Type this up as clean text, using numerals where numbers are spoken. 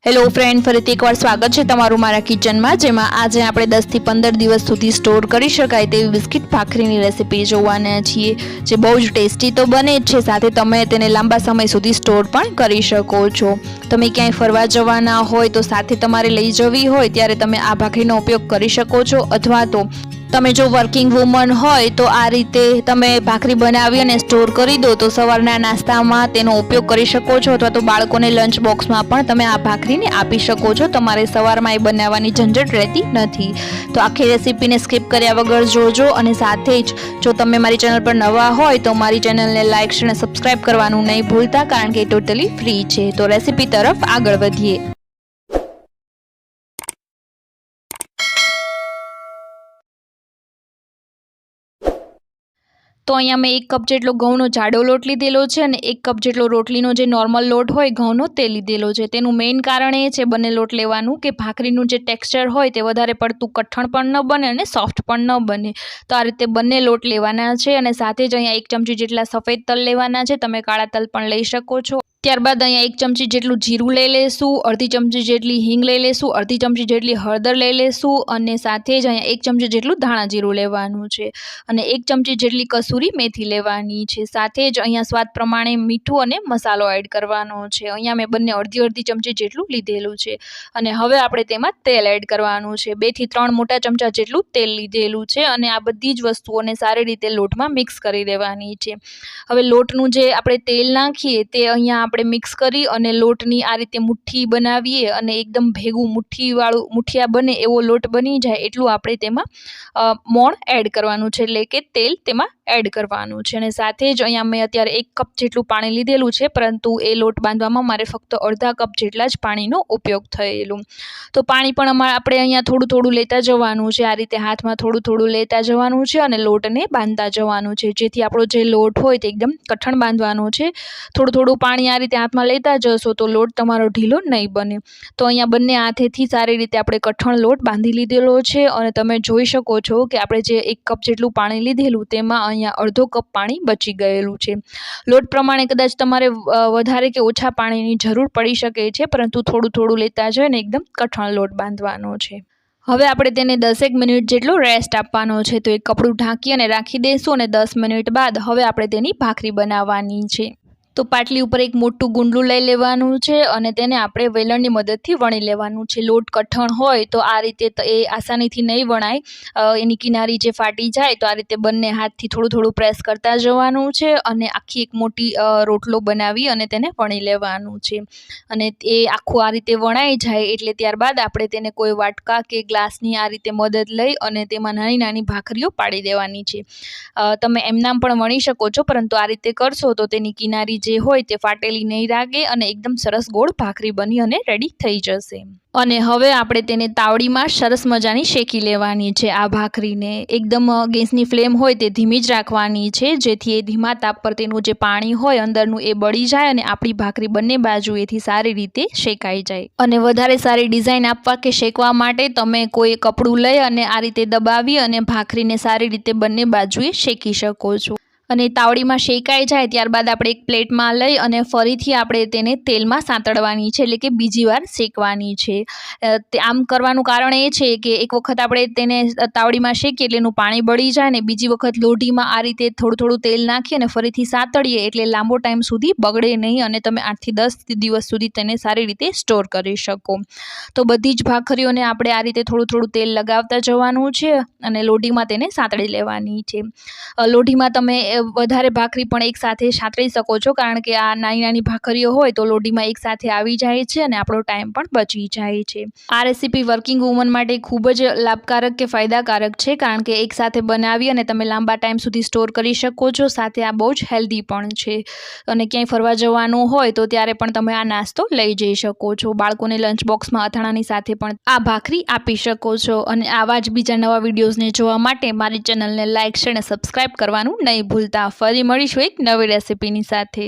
Hello friend, ફરીથી એકવાર સ્વાગત છે તમારું મારા કિચનમાં, જેમાં આજે આપણે 10 થી 15 દિવસ સુધી સ્ટોર કરી શકાય તેવી બિસ્કિટ ભાખરીની રેસીપી જોવાના છીએ, જે બહુ જ ટેસ્ટી તો બને જ છે, સાથે તમે તેને લાંબા સમય સુધી સ્ટોર પણ કરી શકો છો। તમે ક્યાંય ફરવા જવાના હોય તો સાથે તમારે લઈ જવી હોય ત્યારે તમે આ ભાખરીનો ઉપયોગ કરી શકો છો, અથવા તો તમે જો વર્કિંગ વુમન હોય તો આ રીતે તમે ભાખરી બનાવી અને સ્ટોર કરી દો તો સવારના નાસ્તામાં તેનો ઉપયોગ કરી શકો છો, અથવા તો બાળકોને લંચ બોક્સમાં પણ તમે આ ભાખરીને આપી શકો છો। તમારે સવારમાં એ બનાવવાની ઝંઝટ રહેતી નથી। તો આખી રેસીપીને સ્કીપ કર્યા વગર જોજો, અને સાથે જ જો તમે મારી ચેનલ પર નવા હોય તો મારી ચેનલને લાઇક અને સબસ્ક્રાઇબ કરવાનું નહીં ભૂલતા, કારણ કે એ ટોટલી ફ્રી છે। તો રેસીપી તરફ આગળ વધીએ। તો અહીંયા મેં 1 કપ જેટલો ઘઉંનો જાડો લોટ લીધેલો છે, અને 1 કપ જેટલો રોટલીનો જે નોર્મલ લોટ હોય ઘઉંનો તે લીધેલો છે। તેનું મેઇન કારણ એ છે બંને લોટ લેવાનું કે ભાખરીનું જે ટેક્સચર હોય તે વધારે પડતું કઠણ પણ ન બને અને સોફ્ટ પણ ન બને। તો આ રીતે બંને લોટ લેવાના છે, અને સાથે જ અહીંયા 1 ચમચી જેટલા સફેદ તલ લેવાના છે, તમે કાળા તલ પણ લઈ શકો છો। ત્યારબાદ અહીંયા 1 ચમચી જેટલું જીરું લઈ લેશું, અડધી ચમચી જેટલી હિંગ લઈ લેશું, અડધી ચમચી જેટલી હળદર લઈ લેશું, અને સાથે જ અહીંયા 1 ચમચી જેટલું ધાણા જીરું લેવાનું છે, અને 1 ચમચી જેટલી કસૂરી મેથી લેવાની છે। સાથે જ અહીંયા સ્વાદ પ્રમાણે મીઠું અને મસાલો એડ કરવાનો છે। અહીંયા મેં બંને અડધી ચમચી જેટલું લીધેલું છે, અને હવે આપણે તેમાં તેલ એડ કરવાનું છે। 2 થી 3 મોટા ચમચા જેટલું તેલ લીધેલું છે, અને આ બધી જ વસ્તુઓને સારી રીતે લોટમાં મિક્સ કરી દેવાની છે। હવે લોટનું જે આપણે તેલ નાખીએ તે અહીંયા આપણે મિક્સ કરી અને લોટની આ રીતે મુઠ્ઠી બનાવીએ, અને એકદમ ભેગું મુઠિયા બને એવો લોટ બની જાય એટલું આપણે તેમાં મોણ એડ કરવાનું છે, એટલે કે તેલ તેમાં એડ કરવાનું છે। અને સાથે જ અહીંયા મેં અત્યારે 1 કપ જેટલું પાણી લીધેલું છે, પરંતુ એ લોટ બાંધવામાં મારે ફક્ત અડધા કપ જેટલા જ પાણીનો ઉપયોગ થયેલું। તો પાણી પણ આપણે અહીંયા થોડું થોડું લેતા જવાનું છે, આ રીતે હાથમાં થોડું થોડું લેતા જવાનું છે, અને લોટને બાંધતા જવાનું છે, જેથી આપણો જે લોટ હોય તે એકદમ કઠણ બાંધવાનો છે। થોડું થોડું પાણી આ રીતે હાથમાં લેતા જશો તો લોટ તમારો ઢીલો નહીં બને। તો અહીંયા બંને હાથેથી સારી રીતે આપણે કઠણ લોટ બાંધી લીધેલો છે, અને તમે જોઈ શકો છો કે આપણે જે 1 કપ જેટલું પાણી લીધેલું તેમાં અહીંયા અડધો કપ પાણી બચી ગયેલું છે। લોટ પ્રમાણે કદાચ તમારે વધારે કે ઓછા પાણીની જરૂર પડી શકે છે, પરંતુ થોડું થોડું લેતા જઈને એકદમ કઠણ લોટ બાંધવાનો છે। હવે આપણે તેને 10 મિનિટ જેટલો રેસ્ટ આપવાનો છે, તો એક કપડું ઢાંકી અને રાખી દઈશું, અને 10 મિનિટ બાદ હવે આપણે તેની ભાખરી બનાવવાની છે। તો પાટલી ઉપર એક મોટું ગુંડલું લઈ લેવાનું છે, અને તેને આપણે વેલણની મદદથી વણી લેવાનું છે। લોટ કઠણ હોય તો આ રીતે એ આસાનીથી નહીં વણાય, એની કિનારી જે ફાટી જાય તો આ રીતે બંને હાથથી થોડું થોડું પ્રેસ કરતા જવાનું છે, અને આખી એક મોટી રોટલો બનાવી અને તેને વણી લેવાનું છે। અને એ આખું આ રીતે વણાઈ જાય એટલે ત્યારબાદ આપણે તેને કોઈ વાટકા કે ગ્લાસની આ રીતે મદદ લઈ અને તેમાં નાની નાની ભાખરીઓ પાડી દેવાની છે। તમે એમનામ પણ વણી શકો છો, પરંતુ આ રીતે કરશો તો તેની કિનારી જે હોય તે ફાટેલી નહીં લાગે, અને એકદમ સરસ ગોળ ભાખરી બની અને રેડી થઈ જશે। અને હવે આપણે તેને તાવડીમાં સરસ મજાની શેકી લેવાની છે। આ ભાખરીને એકદમ ગેસની ફ્લેમ હોય તે ધીમી જ રાખવાની છે, જેથી એ ધીમા તાપ પર તેનું જે પાણી હોય અંદરનું એ બળી જાય, અને આપણી ભાખરી બંને બાજુએથી સારી રીતે શેકાઈ જાય। અને વધારે સારી ડિઝાઇન આપવા કે શેકવા માટે તમે કોઈ કપડું લઈ અને આ રીતે દબાવી અને ભાખરીને સારી રીતે બંને બાજુએ શેકી શકો છો। અને તાવડીમાં શેકાઈ જાય ત્યારબાદ આપણે એક પ્લેટમાં લઈ અને ફરીથી આપણે તેને તેલમાં સાંતળવાની છે, એટલે કે બીજી વાર શેકવાની છે। આમ કરવાનું કારણ એ છે કે એક વખત આપણે તેને તાવડીમાં શેકીએ એટલે એનું પાણી બળી જાય, ને બીજી વખત લોઢીમાં આ રીતે થોડું થોડું તેલ નાખી અને ફરીથી સાંતળીએ એટલે લાંબો ટાઈમ સુધી બગડે નહીં, અને તમે 8 થી 10 દિવસ સુધી તેને સારી રીતે સ્ટોર કરી શકો। તો બધી જ ભાખરીઓને આપણે આ રીતે થોડું થોડું તેલ લગાવતા જવાનું છે, અને લોઢીમાં તેને સાંતળી લેવાની છે। લોઢીમાં તમે વધારે ભાખરી પણ એક સાથે સાંતળી શકો છો, કારણ કે આ નાની નાની ભાખરીઓ હોય તો લોઢીમાં એક સાથે આવી જાય છે, અને આપણો ટાઈમ પણ બચી જાય છે। આ રેસીપી વર્કિંગ વુમન માટે ખૂબ જ લાભકારક કે ફાયદાકારક છે, કારણ કે એક સાથે બનાવી અને તમે લાંબા ટાઈમ સુધી સ્ટોર કરી શકો છો, સાથે આ બહુ જ હેલ્ધી પણ છે। અને ક્યાંય ફરવા જવાનું હોય તો ત્યારે પણ તમે આ નાસ્તો લઈ જઈ શકો છો। બાળકોને લંચ બોક્સમાં અથાણાની સાથે પણ આ ભાખરી આપી શકો છો। અને આવા જ બીજા નવા વિડીયોઝને જોવા માટે મારી ચેનલને લાઇક અને સબસ્ક્રાઇબ કરવાનું નહીં ભૂલતા। ફરી મળીશું એક નવી રેસીપીની સાથે।